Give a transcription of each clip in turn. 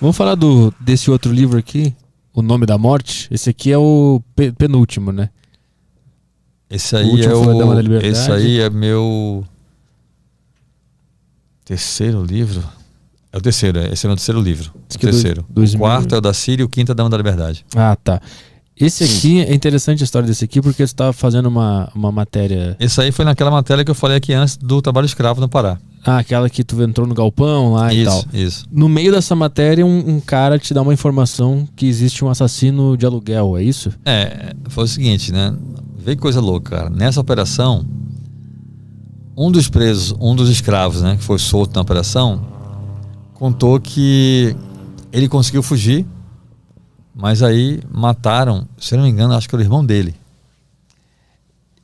Vamos falar desse outro livro aqui, O Nome da Morte. Esse aqui é o penúltimo, né? Esse aí esse aí é meu terceiro livro. É o terceiro, esse é o meu terceiro livro. O terceiro. O quarto é o da Síria e o quinto é o Dama da Liberdade. Ah, tá. Esse aqui, é interessante a história desse aqui, porque você estava fazendo uma matéria... Esse aí foi naquela matéria que eu falei aqui antes do trabalho escravo no Pará. Ah, aquela que tu entrou no galpão lá e tal. Isso. No meio dessa matéria, um cara te dá uma informação que existe um assassino de aluguel, é isso? Foi o seguinte, né? Vê que coisa louca, cara. Nessa operação, um dos presos, um dos escravos, né, que foi solto na operação, contou que ele conseguiu fugir, mas aí mataram, se eu não me engano, acho que era o irmão dele.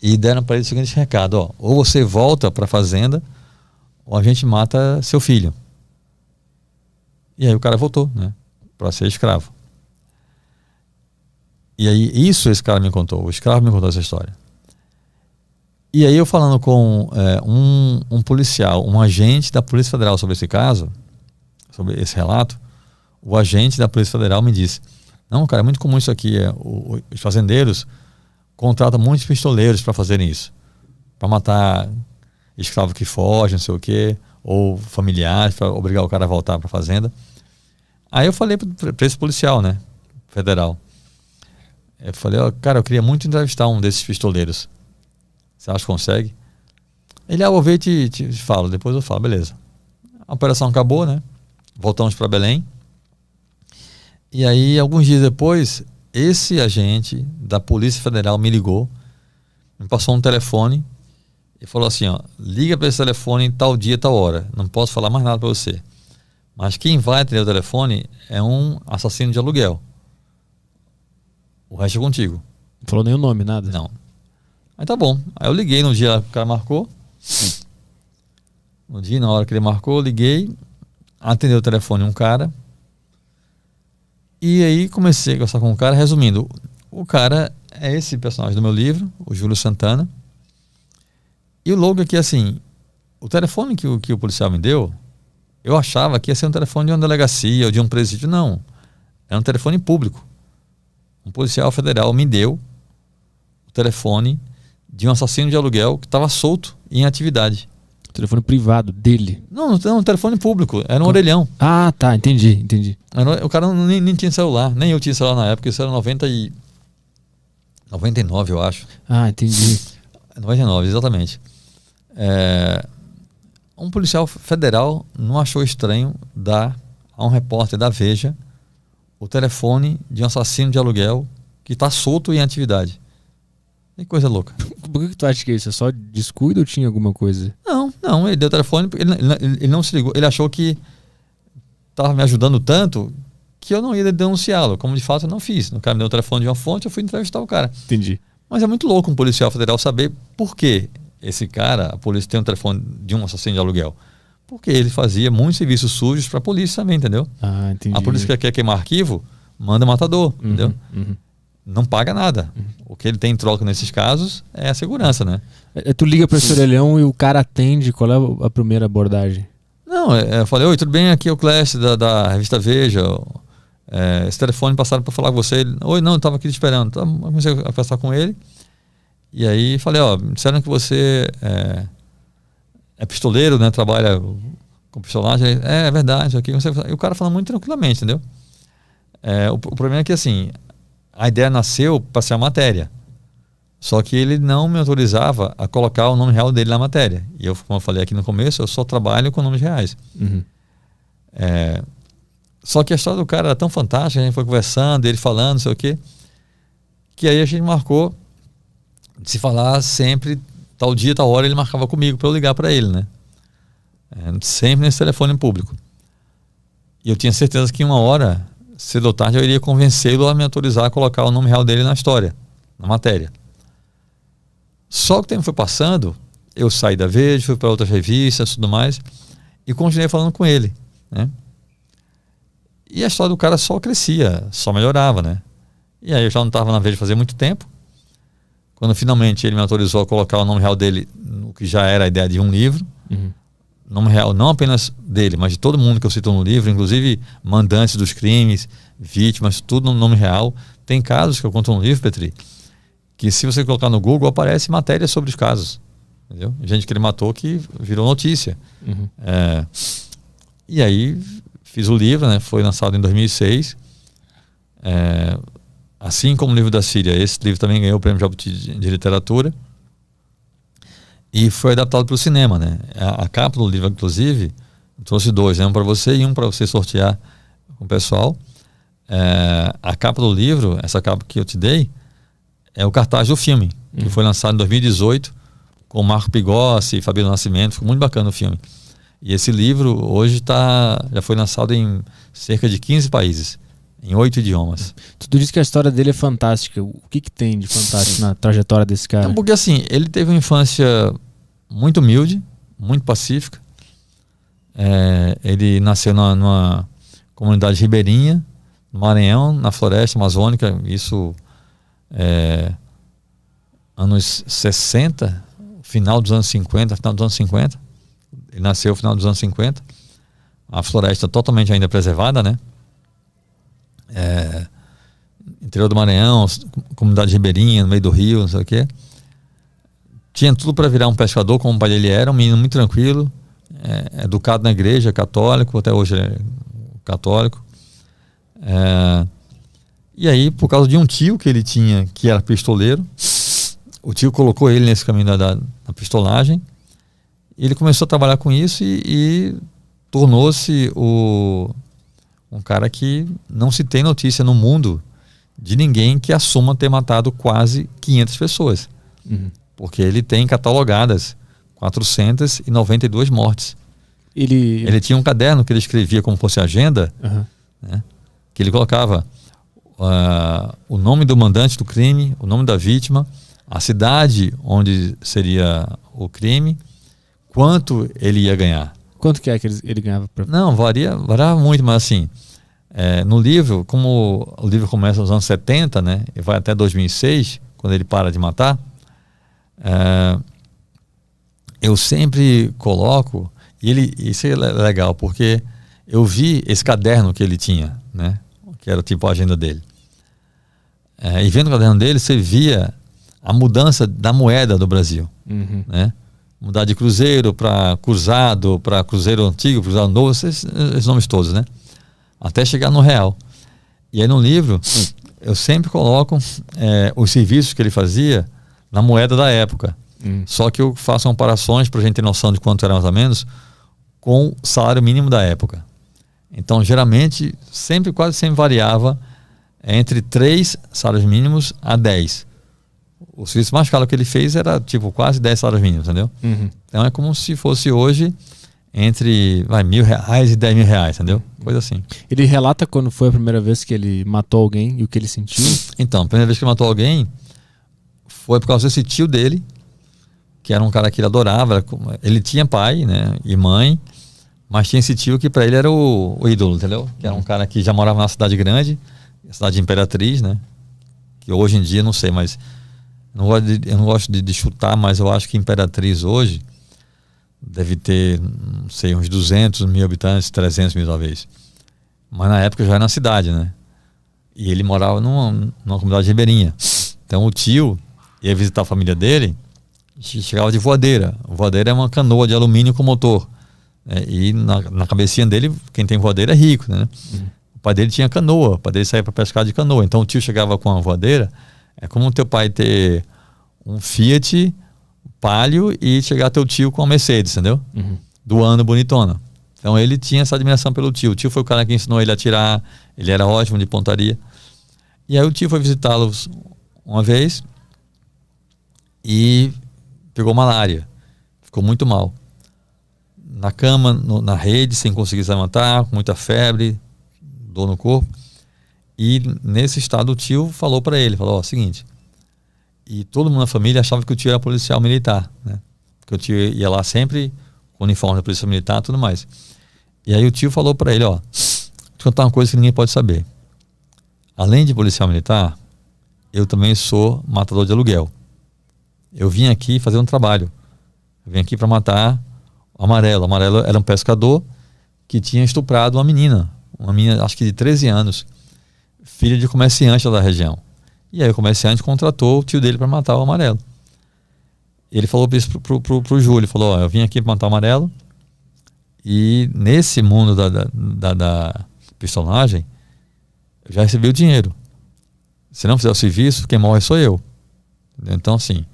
E deram para ele o seguinte recado, ó, ou você volta para a fazenda, ou a gente mata seu filho. E aí o cara voltou, né, para ser escravo. E aí esse cara me contou, o escravo me contou essa história. E aí eu falando com um policial, um agente da Polícia Federal sobre esse caso, sobre esse relato, o agente da Polícia Federal me disse, não, cara, é muito comum isso aqui, os fazendeiros contratam muitos pistoleiros para fazerem isso, para matar escravo que foge, não sei o quê, ou familiares, para obrigar o cara a voltar para a fazenda. Aí eu falei para esse policial, né, federal, eu falei, ó, cara, eu queria muito entrevistar um desses pistoleiros, você acha que consegue? Ele, vou ver e te falo, depois eu falo, beleza. A operação acabou, né, voltamos para Belém. E aí, alguns dias depois, esse agente da Polícia Federal me ligou, me passou um telefone e falou assim, ó, liga para esse telefone em tal dia, tal hora. Não posso falar mais nada para você. Mas quem vai atender o telefone é um assassino de aluguel. O resto é contigo. Não falou nem o nome, nada? Não. Aí tá bom. Aí eu liguei no dia que o cara marcou. No dia, na hora que ele marcou, eu liguei, atendeu o telefone um cara. E aí comecei a conversar com o cara, resumindo, o cara é esse personagem do meu livro, o Júlio Santana. E o logo aqui, assim, o telefone que o policial me deu, eu achava que ia ser um telefone de uma delegacia ou de um presídio. Não, era um telefone público. Um policial federal me deu o telefone de um assassino de aluguel que estava solto em atividade. Telefone privado dele? Não, um telefone público, era um orelhão. Ah, tá, entendi. O cara nem tinha celular, nem eu tinha celular na época, isso era 99, eu acho. Ah, entendi. 99, exatamente. Um policial federal não achou estranho dar a um repórter da Veja o telefone de um assassino de aluguel que está solto em atividade. Que coisa louca. Por que tu acha que é isso? É só descuido ou tinha alguma coisa? Não, ele deu o telefone, ele não se ligou, ele achou que estava me ajudando tanto que eu não ia denunciá-lo, como de fato eu não fiz. O cara me deu o telefone de uma fonte, eu fui entrevistar o cara. Entendi. Mas é muito louco um policial federal saber por que esse cara, a polícia tem um telefone de um assassino de aluguel. Porque ele fazia muitos serviços sujos para a polícia também, entendeu? Ah, entendi. A polícia que quer queimar arquivo, manda matador, entendeu? Não paga nada. O que ele tem em troca nesses casos é a segurança, né? Tu liga para esse orelhão e o cara atende, qual é a primeira abordagem? Não, eu falei, oi, tudo bem? Aqui é o Clécio da revista Veja. Esse telefone passaram para falar com você. Oi, não, eu estava aqui te esperando. Então, comecei a conversar com ele. E aí falei, me disseram que você é pistoleiro, né? Trabalha com pistolagem. É verdade. Aqui. E o cara falando muito tranquilamente, entendeu? O problema é que, assim, a ideia nasceu para ser a matéria. Só que ele não me autorizava a colocar o nome real dele na matéria. E eu, como eu falei aqui no começo, eu só trabalho com nomes reais. Só que a história do cara era tão fantástica, a gente foi conversando, ele falando, não sei o quê, que aí a gente marcou de se falar sempre, tal dia, tal hora, ele marcava comigo para eu ligar para ele, né? Sempre nesse telefone público. E eu tinha certeza que uma hora, cedo ou tarde, eu iria convencê-lo a me autorizar a colocar o nome real dele na história, na matéria. Só que o tempo foi passando, eu saí da Veja, fui para outras revistas, tudo mais, e continuei falando com ele, né? E a história do cara só crescia, só melhorava, né? E aí eu já não estava na Veja fazia muito tempo. Quando finalmente ele me autorizou a colocar o nome real dele no que já era a ideia de um livro, nome real não apenas dele, mas de todo mundo que eu cito no livro, inclusive mandantes dos crimes, vítimas, tudo no nome real. Tem casos que eu conto no livro, Petri, que se você colocar no Google, aparece matéria sobre os casos. Entendeu? Gente que ele matou que virou notícia. Uhum. E aí fiz o livro, né? Foi lançado em 2006. Assim como o livro da Síria, esse livro também ganhou o prêmio Jabuti de literatura e foi adaptado para o cinema, né? A capa do livro, inclusive, eu trouxe 2, né? Um para você e um para você sortear com o pessoal. A capa do livro, essa capa que eu te dei, é o cartaz do filme, que foi lançado em 2018 com Marco Pigossi e Fabiano Nascimento. Ficou muito bacana o filme. E esse livro hoje já foi lançado em cerca de 15 países, em 8 idiomas. Tu disse que a história dele é fantástica. O que tem de fantástico na trajetória desse cara? Então, porque assim, ele teve uma infância muito humilde, muito pacífica. Ele nasceu numa comunidade ribeirinha, no Maranhão, na floresta amazônica. Isso anos 60, final dos anos 50, final dos anos 50. Ele nasceu no final dos anos 50. A floresta totalmente ainda preservada, né? Interior do Maranhão, comunidade ribeirinha, no meio do rio, não sei o quê. Tinha tudo para virar um pescador, como o pai dele era, um menino muito tranquilo, educado na igreja, católico, até hoje é católico. E aí, por causa de um tio que ele tinha, que era pistoleiro, o tio colocou ele nesse caminho da pistolagem. Ele começou a trabalhar com isso e tornou-se um cara que não se tem notícia no mundo de ninguém que assuma ter matado quase 500 pessoas. Uhum. Porque ele tem catalogadas 492 mortes. Ele tinha um caderno que ele escrevia como fosse agenda, né, que ele colocava o nome do mandante do crime, o nome da vítima, a cidade onde seria o crime, quanto ele ia ganhar. Quanto que ele ganhava? Não, variava muito, mas assim, no livro, como o livro começa nos anos 70, né, e vai até 2006, quando ele para de matar, eu sempre coloco, isso é legal, porque eu vi esse caderno que ele tinha, né, que era tipo a agenda dele. E vendo o caderno dele, você via a mudança da moeda do Brasil, né? Mudar de cruzeiro para cruzado, para cruzeiro antigo, cruzado novo, esses nomes todos, né? Até chegar no real. E aí no livro, eu sempre coloco os serviços que ele fazia na moeda da época. Só que eu faço comparações para a gente ter noção de quanto era mais ou menos com o salário mínimo da época. Então, geralmente, quase sempre variava entre 3 salários mínimos a 10. O serviço mais caro que ele fez era tipo quase 10 salários mínimos, entendeu? Então é como se fosse hoje entre R$1.000 e R$10.000, entendeu? Coisa assim. Ele relata quando foi a primeira vez que ele matou alguém e o que ele sentiu? Então, a primeira vez que ele matou alguém foi por causa desse tio dele, que era um cara que ele adorava. Ele tinha pai, né, e mãe, mas tinha esse tio que para ele era o ídolo, entendeu? Que era um cara que já morava na cidade grande, a cidade de Imperatriz, né? Que hoje em dia, não sei, mas eu não gosto de chutar, mas eu acho que Imperatriz hoje deve ter, não sei, uns 200 mil habitantes, 300 mil talvez. Mas na época já era na cidade, né? E ele morava numa comunidade ribeirinha. Então o tio ia visitar a família dele, chegava de voadeira. Voadeira é uma canoa de alumínio com motor. E na cabecinha dele, quem tem voadeira é rico, né? O pai dele tinha canoa, o pai dele saía para pescar de canoa. Então o tio chegava com a voadeira. É como o teu pai ter um Fiat Palio e chegar teu tio com uma Mercedes, entendeu? Do ano bonitona. Então ele tinha essa admiração pelo tio. O tio foi o cara que ensinou ele a atirar, ele era ótimo de pontaria. E aí o tio foi visitá-los uma vez e pegou malária. Ficou muito mal. Na cama, na rede, sem conseguir se levantar, com muita febre, dor no corpo. E nesse estado o tio falou para ele, falou, seguinte, e todo mundo na família achava que o tio era policial militar, né? Porque o tio ia lá sempre com uniforme da polícia militar e tudo mais. E aí o tio falou para ele, vou te contar uma coisa que ninguém pode saber. Além de policial militar, eu também sou matador de aluguel. Eu vim aqui fazer um trabalho. Eu vim aqui para matar O Amarelo era um pescador que tinha estuprado uma menina, acho que de 13 anos, filha de comerciante lá da região. E aí o comerciante contratou o tio dele para matar o Amarelo. Ele falou isso pro Júlio, falou, ó, eu vim aqui para matar o Amarelo, e nesse mundo da pistolagem, eu já recebi o dinheiro. Se não fizer o serviço, quem morre sou eu. Então, assim,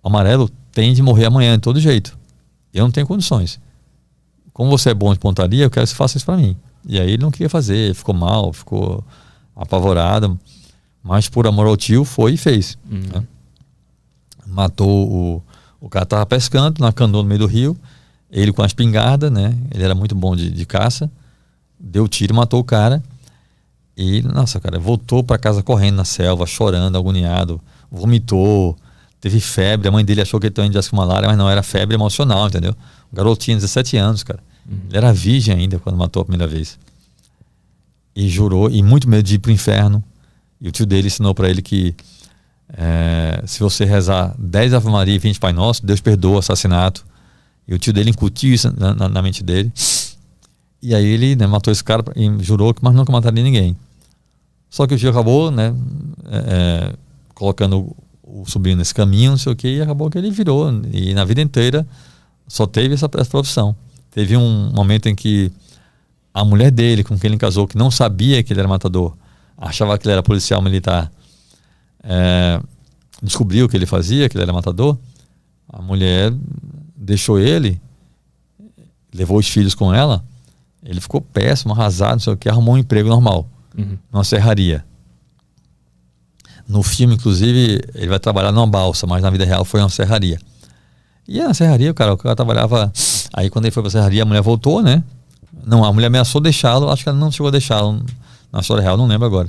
o Amarelo tem de morrer amanhã de todo jeito. Eu não tenho condições. Como você é bom de pontaria, eu quero que você faça isso para mim. E aí ele não queria fazer, ficou mal, ficou apavorado, mas por amor ao tio foi e fez. Né? Matou o cara, tava pescando na canoa no meio do rio, ele com a espingarda, né? Ele era muito bom de caça, deu tiro, matou o cara e, nossa, cara, voltou para casa correndo na selva, chorando, agoniado, vomitou, teve febre. A mãe dele achou que ele tinha com malária, mas não, era febre emocional, entendeu? O garoto tinha 17 anos, cara. Ele era virgem ainda quando matou a primeira vez. E jurou, e muito medo de ir pro inferno. E o tio dele ensinou para ele que se você rezar 10 Ave Maria e 20 Pai Nosso, Deus perdoa o assassinato. E o tio dele incutiu isso na mente dele. E aí ele, né, matou esse cara e jurou que mais nunca mataria ninguém. Só que o tio acabou, né, colocando o sobrinho nesse caminho, não sei o que, e acabou que ele virou. E na vida inteira só teve essa profissão. Teve um momento em que a mulher dele, com quem ele casou, que não sabia que ele era matador, achava que ele era policial militar, descobriu o que ele fazia, que ele era matador. A mulher deixou ele, levou os filhos com ela, ele ficou péssimo, arrasado, não sei o que, arrumou um emprego normal, numa serraria. No filme, inclusive, ele vai trabalhar numa balsa, mas na vida real foi uma serraria. E na serraria, o cara trabalhava. Aí quando ele foi pra serraria, a mulher voltou, né? Não, a mulher ameaçou deixá-lo, acho que ela não chegou a deixá-lo na história real, não lembro agora.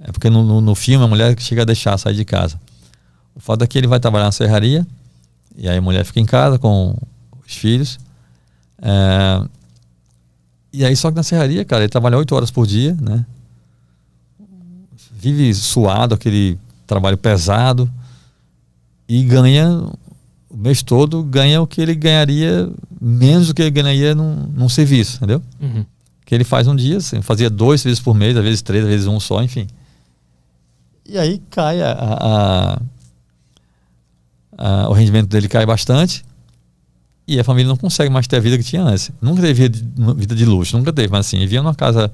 É porque no filme a mulher chega a deixar sair de casa. O fato é que ele vai trabalhar na serraria, e aí a mulher fica em casa com os filhos. E aí só que na serraria, cara, ele trabalha 8 horas por dia, né? Vive suado, aquele trabalho pesado, e ganha o mês todo, ganha o que ele ganharia, menos do que ele ganharia num serviço, entendeu? Que ele faz um dia, assim, fazia 2 serviços por mês, às vezes 3, às vezes 1 só, enfim. E aí cai o rendimento dele cai bastante, e a família não consegue mais ter a vida que tinha antes. Nunca teve vida de luxo, nunca teve, mas assim, vivia numa casa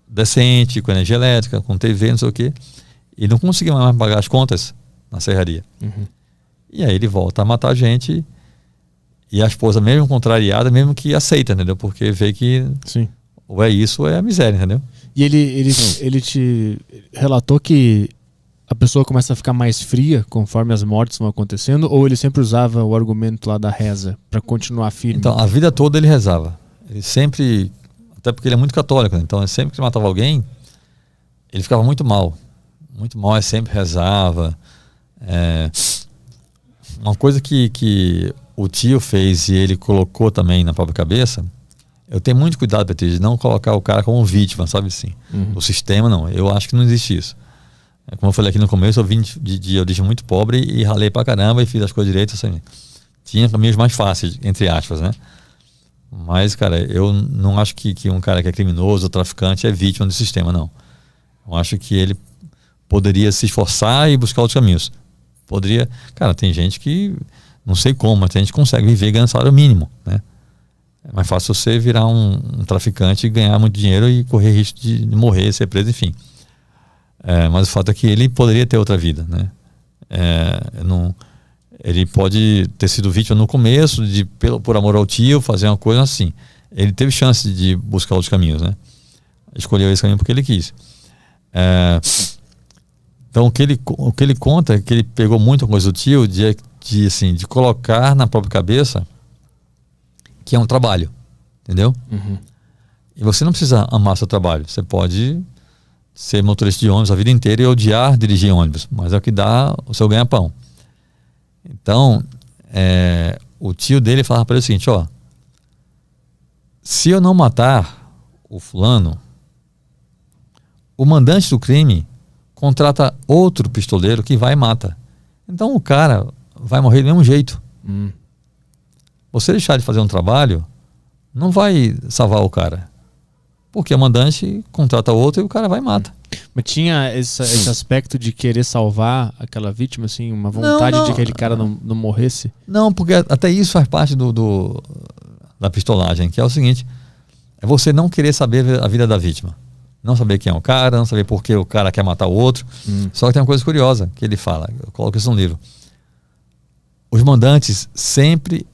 decente, com energia elétrica, com TV, não sei o quê, e não conseguia mais pagar as contas na serraria. E aí ele volta a matar gente, e a esposa, mesmo contrariada, mesmo que aceita, entendeu? Porque vê que Sim. ou é isso ou é a miséria, entendeu? E ele te relatou que a pessoa começa a ficar mais fria conforme as mortes vão acontecendo, ou ele sempre usava o argumento lá da reza para continuar firme? Então, a vida toda ele rezava. Ele sempre, até porque ele é muito católico, né? Então sempre que matava alguém, ele ficava muito mal. Muito mal, ele sempre rezava. Uma coisa que o tio fez e ele colocou também na própria cabeça, eu tenho muito cuidado, Petri, de não colocar o cara como vítima, sabe assim? O sistema, não. Eu acho que não existe isso. Como eu falei aqui no começo, eu vim de origem muito pobre e ralei pra caramba e fiz as coisas direitas, assim. Tinha caminhos mais fáceis, entre aspas, né? Mas, cara, eu não acho que um cara que é criminoso ou traficante é vítima do sistema, não. Eu acho que ele poderia se esforçar e buscar outros caminhos. Poderia... Cara, tem gente que... Não sei como, mas tem gente que consegue viver e ganhar salário mínimo, né? É mais fácil você virar um traficante e ganhar muito dinheiro e correr risco de morrer, ser preso, enfim. Mas o fato é que ele poderia ter outra vida, né? Ele pode ter sido vítima no começo, por amor ao tio, fazer uma coisa assim. Ele teve chance de buscar outros caminhos, né? Escolheu esse caminho porque ele quis. Então o que ele conta é que ele pegou muita coisa do tio de colocar na própria cabeça que é um trabalho, entendeu? E você não precisa amar seu trabalho. Você pode ser motorista de ônibus a vida inteira e odiar dirigir ônibus, mas é o que dá o seu ganha-pão. Então, o tio dele falava para ele o seguinte, ó, se eu não matar o fulano, o mandante do crime contrata outro pistoleiro que vai e mata. Então o cara vai morrer do mesmo jeito. você deixar de fazer um trabalho não vai salvar o cara. Porque o mandante contrata outro e o cara vai e mata. Mas tinha esse aspecto de querer salvar aquela vítima, assim, uma vontade não. de que aquele cara não morresse? Não, porque até isso faz parte da pistolagem, que é o seguinte: é você não querer saber a vida da vítima. Não saber quem é o cara, não saber por que o cara quer matar o outro. Só que tem uma coisa curiosa que ele fala, eu coloco isso no livro. Os mandantes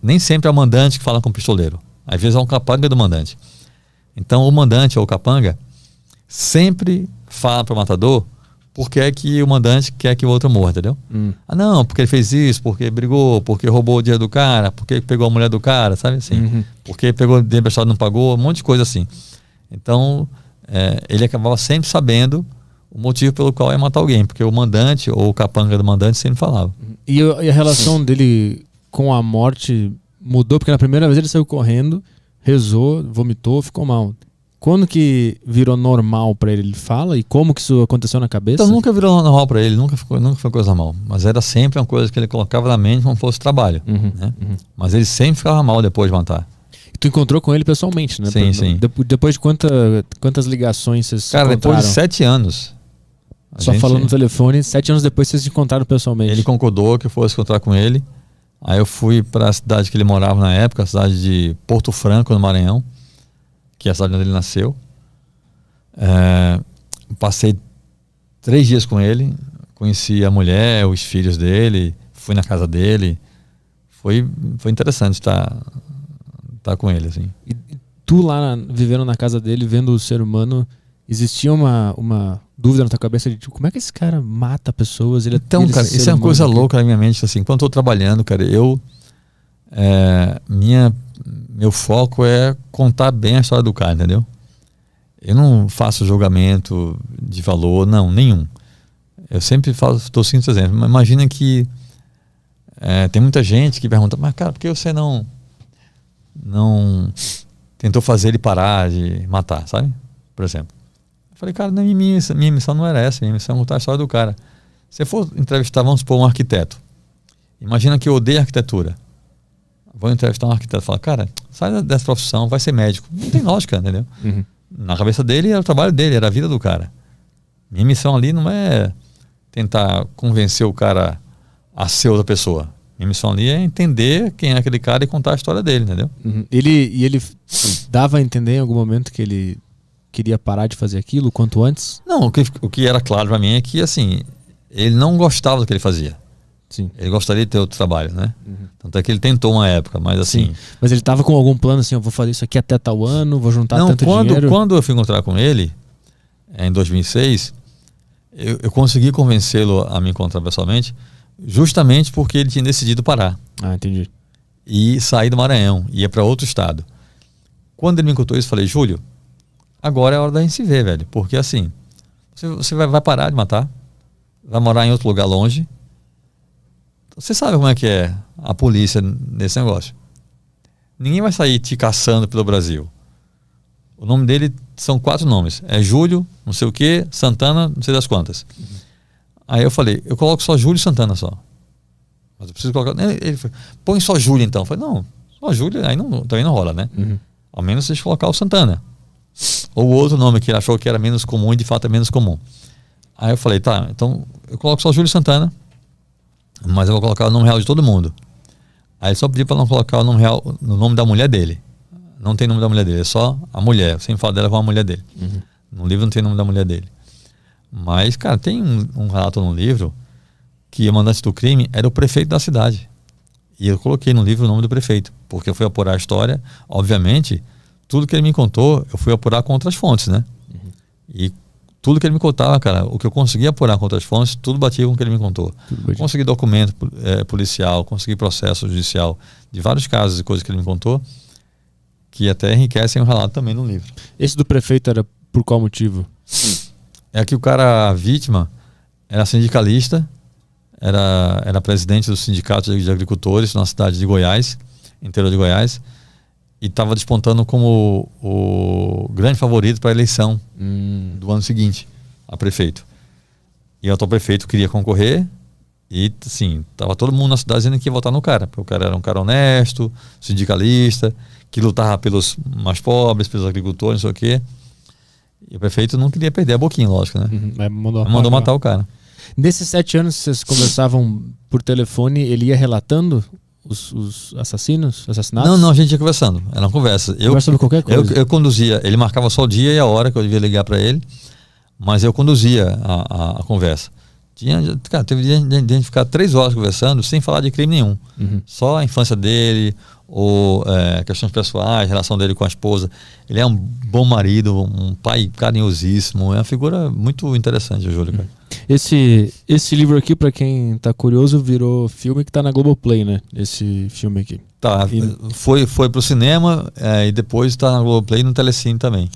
nem sempre é o mandante que fala com o pistoleiro. Às vezes é um capanga do mandante. Então o mandante ou o capanga sempre fala para o matador porque é que o mandante quer que o outro morra, entendeu? Ah, não, porque ele fez isso, porque brigou, porque roubou o dinheiro do cara, porque pegou a mulher do cara, sabe assim? Porque pegou o dinheiro emprestado e não pagou, um monte de coisa assim. Então ele acabava sempre sabendo o motivo pelo qual ia matar alguém, porque o mandante ou o capanga do mandante sempre falava. E a relação dele com a morte mudou, porque na primeira vez ele saiu correndo, rezou, vomitou, ficou mal. Quando que virou normal pra ele? Ele fala? E como que isso aconteceu na cabeça? Então nunca virou normal pra ele, nunca foi coisa mal. Mas era sempre uma coisa que ele colocava na mente como fosse trabalho. Né? Mas ele sempre ficava mal depois de matar. E tu encontrou com ele pessoalmente, né? Sim. Depois de quantas ligações vocês se encontraram? Depois de 7 anos. Só falando no telefone, 7 anos depois vocês se encontraram pessoalmente. Ele concordou que eu fosse encontrar com ele. Aí eu fui para a cidade que ele morava na época, a cidade de Porto Franco, no Maranhão, que é a cidade onde ele nasceu. Passei 3 dias com ele, conheci a mulher, os filhos dele, fui na casa dele. Foi interessante estar com ele, assim. E tu lá vivendo na casa dele, vendo o ser humano, existia uma dúvida na tua cabeça de tipo, como é que esse cara mata pessoas? Então, cara, isso é uma coisa louca na minha mente, assim, quando eu tô trabalhando, cara, meu foco é contar bem a história do cara, entendeu? Eu não faço julgamento de valor, não, nenhum. Eu sempre estou seguindo esse exemplo. Imagina que tem muita gente que pergunta, mas cara, por que você não tentou fazer ele parar de matar, sabe? Por exemplo. Eu falei, cara, minha missão não era essa, minha missão é contar a história do cara. Se eu for entrevistar, vamos supor, um arquiteto. Imagina que eu odeio arquitetura. Vou entrevistar um arquiteto e falar, cara, sai dessa profissão, vai ser médico. Não tem lógica, entendeu? Na cabeça dele era o trabalho dele, era a vida do cara. Minha missão ali não é tentar convencer o cara a ser outra pessoa. Minha missão ali é entender quem é aquele cara e contar a história dele, entendeu? Ele dava a entender em algum momento que ele queria parar de fazer aquilo quanto antes? Não, o que era claro pra mim é que, assim, ele não gostava do que ele fazia. Sim. Ele gostaria de ter outro trabalho, né? Tanto é que ele tentou uma época, mas assim... Sim. Mas ele tava com algum plano assim, eu vou fazer isso aqui até tal ano, vou juntar tanto dinheiro? Quando eu fui encontrar com ele, em 2006, eu consegui convencê-lo a me encontrar pessoalmente, justamente porque ele tinha decidido parar. Ah, entendi. E sair do Maranhão, ia para outro estado. Quando ele me encontrou isso, eu falei, Júlio, agora é a hora da gente se ver, velho. Porque assim, você vai parar de matar, vai morar em outro lugar longe. Você sabe como é que é a polícia nesse negócio. Ninguém vai sair te caçando pelo Brasil. O nome dele são 4 nomes. É Júlio, não sei o que, Santana, não sei das quantas. Aí eu falei, eu coloco só Júlio e Santana só. Mas eu preciso colocar... Ele falou, põe só Júlio então. Eu falei, não, só Júlio aí também não rola, né? Ao menos deixa eu colocar o Santana. Ou outro nome que ele achou que era menos comum e de fato é menos comum. Aí eu falei, tá, então eu coloco só Júlio Santana, mas eu vou colocar o nome real de todo mundo. Aí ele só pediu para não colocar o nome real, no nome da mulher dele. Não tem nome da mulher dele, é só a mulher. Eu sempre falo dela com a mulher dele. No livro não tem nome da mulher dele. Mas, cara, tem um relato no livro que o mandante do crime era o prefeito da cidade. E eu coloquei no livro o nome do prefeito, porque eu fui apurar a história. Obviamente, tudo que ele me contou, eu fui apurar com outras fontes, né? E tudo que ele me contava, cara, o que eu conseguia apurar com outras fontes, tudo batia com o que ele me contou. Consegui documento policial, consegui processo judicial de vários casos e coisas que ele me contou, que até enriquecem o relato também no livro. Esse do prefeito era por qual motivo? É que o cara, a vítima, era sindicalista, era presidente do sindicato de agricultores na cidade de Goiás, interior de Goiás, e estava despontando como o grande favorito para a eleição do ano seguinte a prefeito. E o atual prefeito queria concorrer E, assim, tava todo mundo na cidade dizendo que ia votar no cara, porque o cara era um cara honesto, sindicalista, que lutava pelos mais pobres, pelos agricultores, não sei o quê. E o prefeito não queria perder a boquinha, lógico, né? Mandou matar o cara. Nesses 7 anos que vocês conversavam por telefone, ele ia relatando os assassinatos? Não, a gente ia conversando. Era uma conversa. Conversa sobre qualquer coisa? Eu conduzia. Ele marcava só o dia e a hora que eu devia ligar para ele, mas eu conduzia a conversa. Cara, teve dia de a gente ficar 3 horas conversando sem falar de crime nenhum. Só a infância dele, ou questões pessoais, relação dele com a esposa. Ele é um bom marido, um pai carinhosíssimo. É uma figura muito interessante, Júlio. Cara. Esse livro aqui, para quem tá curioso, virou filme que tá na Globoplay, né? Esse filme aqui. Tá, foi pro cinema e depois tá na Globoplay e no Telecine também.